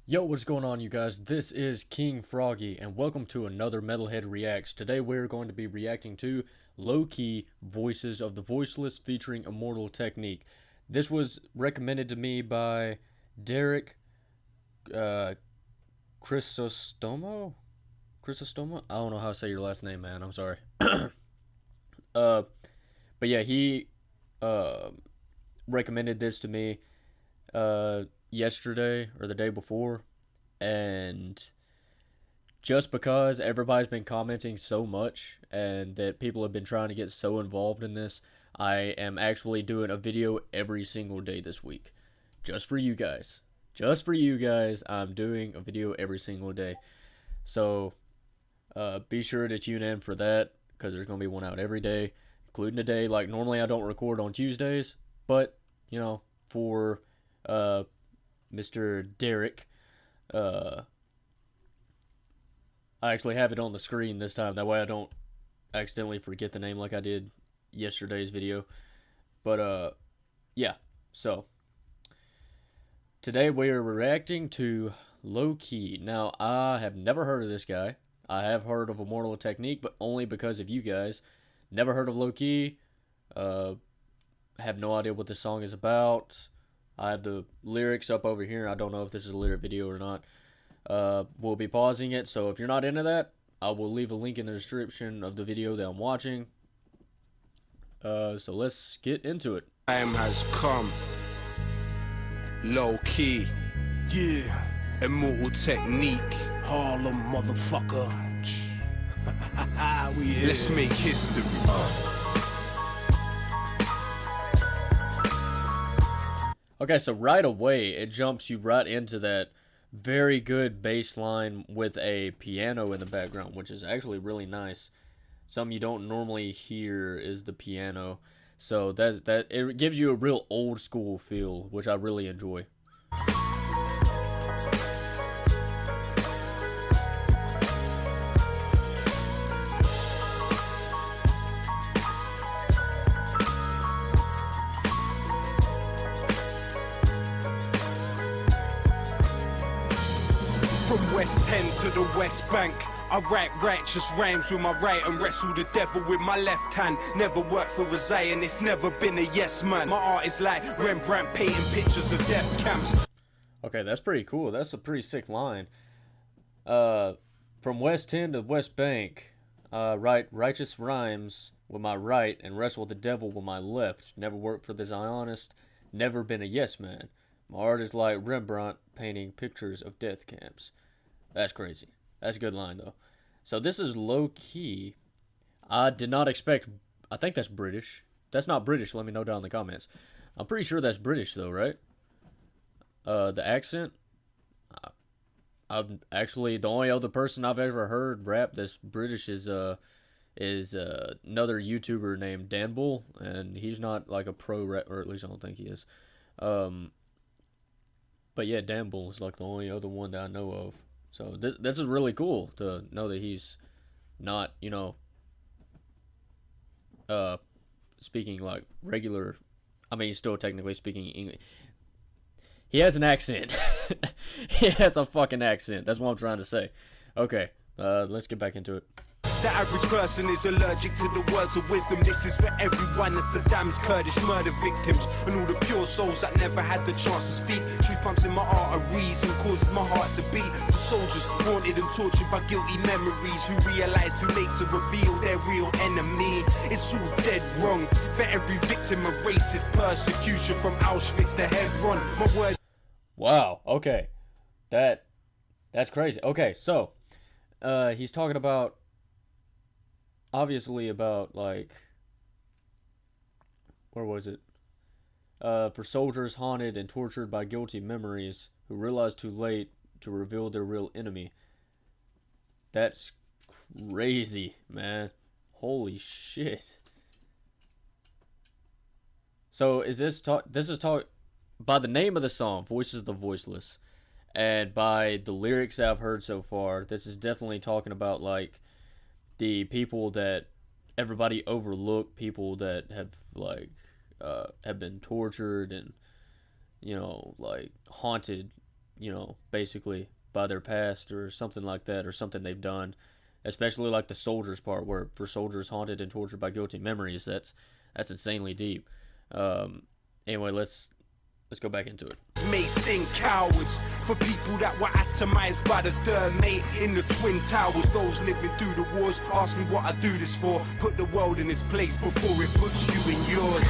Yo, what's going on, you guys? This is King Froggy, and welcome to another Metalhead Reacts. Today we're going to be reacting to Lowkey Voices of the Voiceless featuring Immortal Technique. This was recommended to me by Derek Chrysostomo? Chrysostomo? I don't know how to say your last name, man. I'm sorry. uh, but yeah, he recommended this to me yesterday or the day before, and just because everybody's been commenting so much and that people have been trying to get so involved in this, I am actually doing a video every single day this week, just for you guys. Just for you guys, I'm doing a video every single day. So be sure to tune in for that, because there's going to be one out every day, including today. Like, normally I don't record on Tuesdays, but you know, for Mr. Derek, I actually have it on the screen this time. That way I don't accidentally forget the name like I did yesterday's video. But yeah. So today we are reacting to Lowkey. Now, I have never heard of this guy. I have heard of Immortal Technique, but only because of you guys. Never heard of Lowkey. Have no idea what this song is about. I have the lyrics up over here. I don't know if this is a lyric video or not. We'll be pausing it, so if you're not into that, I will leave a link in the description of the video that I'm watching. So let's get into it. Time has come. Lowkey. Yeah. Immortal Technique. Harlem, motherfucker. We here. Let's make history. Okay, so right away, it jumps you right into that very good bass line with a piano in the background, which is actually really nice. Something you don't normally hear is the piano. So that it gives you a real old school feel, which I really enjoy. From West End to the West Bank, I write righteous rhymes with my right and wrestle the devil with my left hand. Never worked for a Zion, it's never been a yes man. My art is like Rembrandt painting pictures of death camps. Okay, that's pretty cool. That's a pretty sick line. From West End to West Bank, write righteous rhymes with my right and wrestle the devil with my left. Never worked for the Zionist, never been a yes man. My art is like Rembrandt painting pictures of death camps. That's crazy. That's a good line, though. So this is Lowkey. I did not expect... I think that's British. If that's not British, let me know down in the comments. I'm pretty sure that's British, though, right? The accent? I'm actually... The only other person I've ever heard rap that's British is another YouTuber named Dan Bull. And he's not like a pro rap... Or at least I don't think he is. But yeah, Dan Bull is like the only other one that I know of. So this is really cool to know that he's not, you know, speaking like regular. I mean, he's still technically speaking English. He has an accent. He has a fucking accent. That's what I'm trying to say. Okay, let's get back into it. The average person is allergic to the words of wisdom. This is for everyone, the Saddam's Kurdish murder victims, and all the pure souls that never had the chance to speak. Truth pumps in my arteries and causes my heart to beat. The soldiers haunted and tortured by guilty memories, who realized too late to reveal their real enemy. It's all dead wrong. For every victim of racist persecution, from Auschwitz to Hebron. My words. Wow. Okay, that's crazy. Okay, so he's talking about. Obviously about, like, where was it? For soldiers haunted and tortured by guilty memories, who realize too late to reveal their real enemy. That's crazy, man. Holy shit. So is this talk? This is talk by the name of the song, "Voices of the Voiceless," and by the lyrics I've heard so far, this is definitely talking about, like, the people that everybody overlooked, people that have, like, have been tortured and, you know, like, haunted basically by their past or something like that, or something they've done. Especially like the soldiers part, where for soldiers haunted and tortured by guilty memories, that's insanely deep. Um, anyway, let's go back into it. May sting cowards for people that were atomized by the third mate in the Twin Towers. Those living through the wars ask me what I do this for. Put the world in its place before it puts you in yours.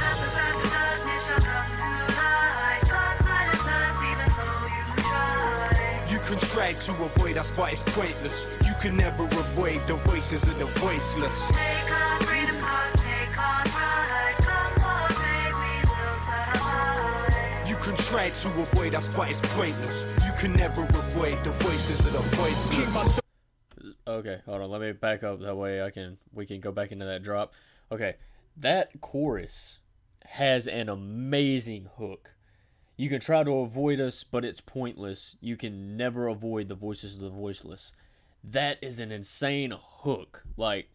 You can try to avoid us, but it's pointless. You can never avoid the voices of the voiceless. Take our freedom hard, take our pride. Come on, babe, we will survive. You can try to avoid us, but it's pointless. You can never avoid the voices of the voiceless. Okay, hold on. Let me back up. That way we can go back into that drop. Okay, that chorus has an amazing hook. You can try to avoid us, but it's pointless. You can never avoid the voices of the voiceless. That is an insane hook. Like,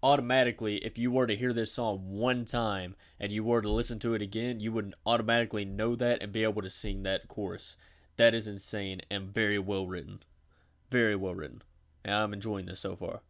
automatically, if you were to hear this song one time and you were to listen to it again, you would automatically know that and be able to sing that chorus. That is insane and very well written. Very well written. And I'm enjoying this so far.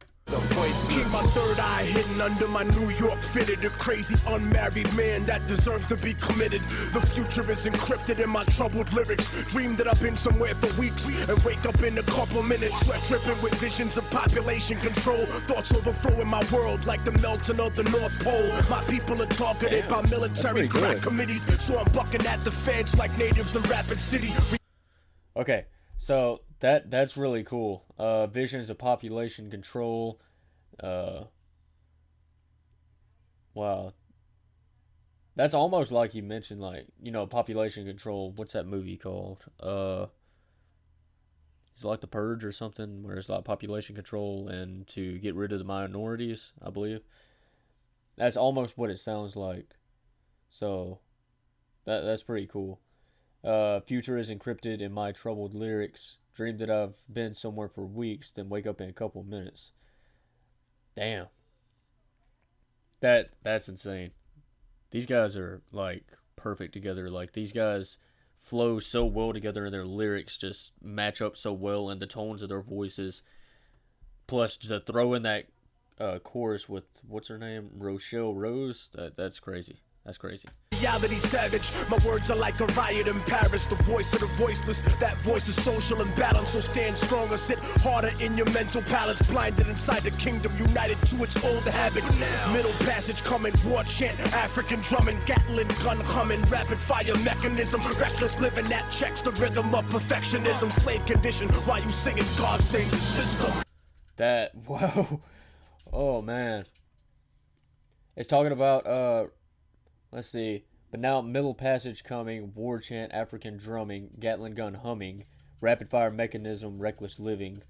Keep my third eye hidden under my New York fitted. A crazy unmarried man that deserves to be committed. The future is encrypted in my troubled lyrics. Dream that I've been somewhere for weeks and wake up in a couple minutes. Sweat dripping with visions of population control. Thoughts overflowing my world like the melting of the North Pole. My people are targeted by military crack committees. So I'm bucking at the feds like natives in Rapid City. Okay, so that's really cool. Visions of population control. Wow. That's almost like you mentioned, like, population control. What's that movie called? Is it like The Purge or something, where it's like population control and to get rid of the minorities, I believe. That's almost what it sounds like. So, that's pretty cool. Future is encrypted in my troubled lyrics. Dream that I've been somewhere for weeks, then wake up in a couple minutes. Damn. That's insane. These guys are, like, perfect together. Like, these guys flow so well together, and their lyrics just match up so well, and the tones of their voices. Plus, to throw in that chorus with, what's her name? Rochelle Rose? That's crazy. That's crazy. Reality savage, my words are like a riot in Paris. The voice of the voiceless, that voice is social and balanced. So stand stronger, sit harder in your mental palace. Blinded inside the kingdom, united to its old habits. Middle passage coming, war chant, African drumming, Gatling gun humming, rapid fire mechanism, reckless living that checks the rhythm of perfectionism. Slave condition, while you singing God save the system. That, whoa. Oh, man. It's talking about, let's see. But now middle passage coming, war chant, African drumming, Gatling gun humming, rapid fire mechanism, reckless living,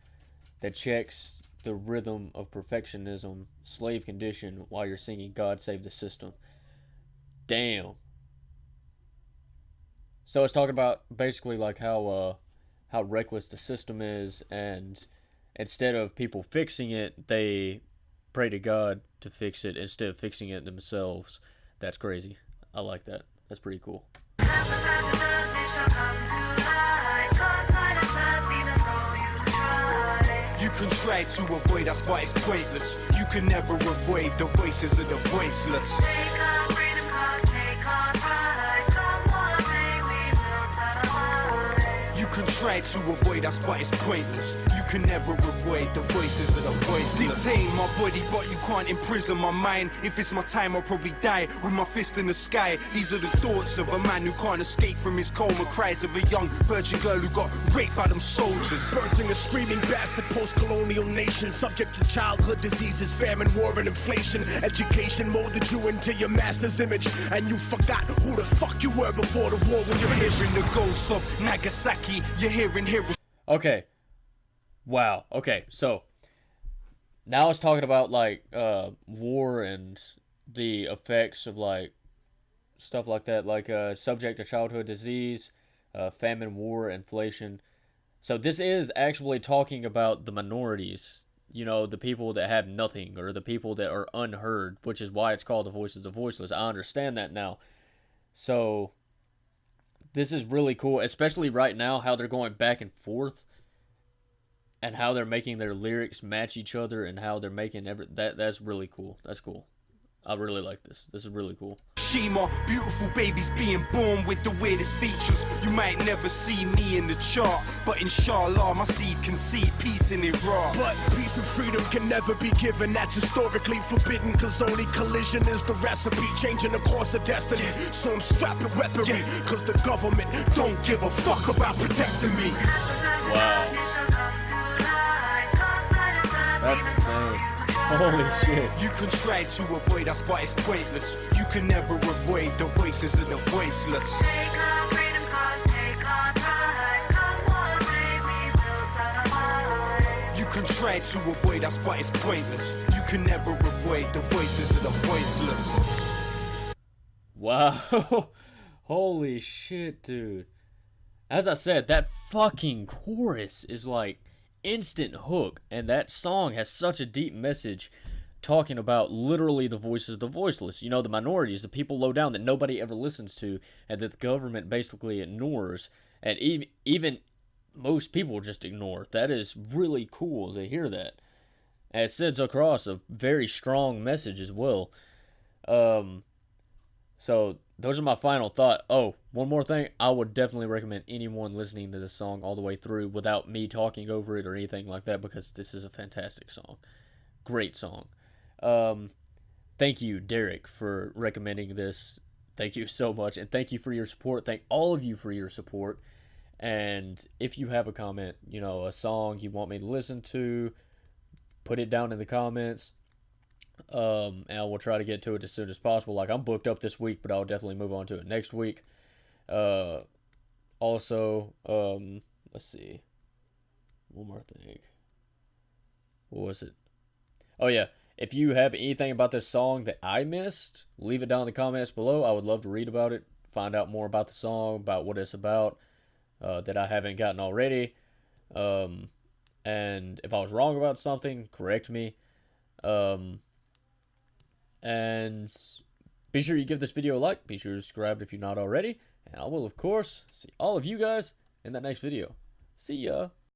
that checks the rhythm of perfectionism, slave condition, while you're singing God Save the System. Damn. So it's talking about basically like how reckless the system is, and instead of people fixing it, they pray to God to fix it instead of fixing it themselves. That's crazy. I like that. That's pretty cool. You can try to avoid us, but it's pointless. You can never avoid the voices of the voiceless. Take our freedom hard, take our pride. Come on, babe, we will survive. You can try to avoid us, but it's pointless. You can never avoid the voices of the voiceless. Detain my body, but you can't imprison my mind. If it's my time, I'll probably die with my fist in the sky. These are the thoughts of a man who can't escape from his coma. Cries of a young virgin girl who got raped by them soldiers. Birthing a screaming bastard post-colonial nation, subject to childhood diseases, famine, war, and inflation. Education molded you into your master's image, and you forgot who the fuck you were before the war was You're finished. hearing the ghosts of Nagasaki. You're hearing heroes. Okay. Wow. Okay, so now it's talking about like war and the effects of like stuff like that, like subject to childhood disease, famine, war, inflation. So this is actually talking about the minorities, the people that have nothing, or the people that are unheard, which is why it's called the voice of the voiceless. I understand that now. So this is really cool, especially right now how they're going back and forth and how they're making their lyrics match each other and how they're making that's really cool. That's cool. I really like this. This is really cool. Shima, beautiful babies being born with the weirdest features. You might never see me in the chart, but inshallah, my seed can see peace in Iraq. But peace and freedom can never be given. That's historically forbidden, cause only collision is the recipe, changing the course of destiny. So I'm strapping weaponry, cause the government don't give a fuck about protecting me. Wow. That's insane. Holy shit. You can try to avoid us, but it's pointless. You can never avoid the voices of the voiceless. Take our freedom, cause take our pride. Come on, baby, we'll survive. You can try to avoid us, but it's pointless. You can never avoid the voices of the voiceless. Wow. Holy shit, dude. As I said, that fucking chorus is like instant hook, and that song has such a deep message talking about literally the voices of the voiceless, you know, the minorities, the people low down that nobody ever listens to and that the government basically ignores, and even most people just ignore. That is really cool to hear that, and it sends across a very strong message as well. So those are my final thought. Oh, one more thing. I would definitely recommend anyone listening to this song all the way through without me talking over it or anything like that, because this is a fantastic song. Great song. Thank you, Derek, for recommending this. Thank you so much. And thank you for your support. Thank all of you for your support. And if you have a comment, you know, a song you want me to listen to, put it down in the comments. And we'll try to get to it as soon as possible. Like, I'm booked up this week, but I'll definitely move on to it next week. Also, let's see. One more thing. What was it? Oh, yeah. If you have anything about this song that I missed, leave it down in the comments below. I would love to read about it, find out more about the song, about what it's about, that I haven't gotten already. And if I was wrong about something, correct me. And be sure you give this video a like. Be sure to subscribe if you're not already. And I will, of course, see all of you guys in that next video. See ya.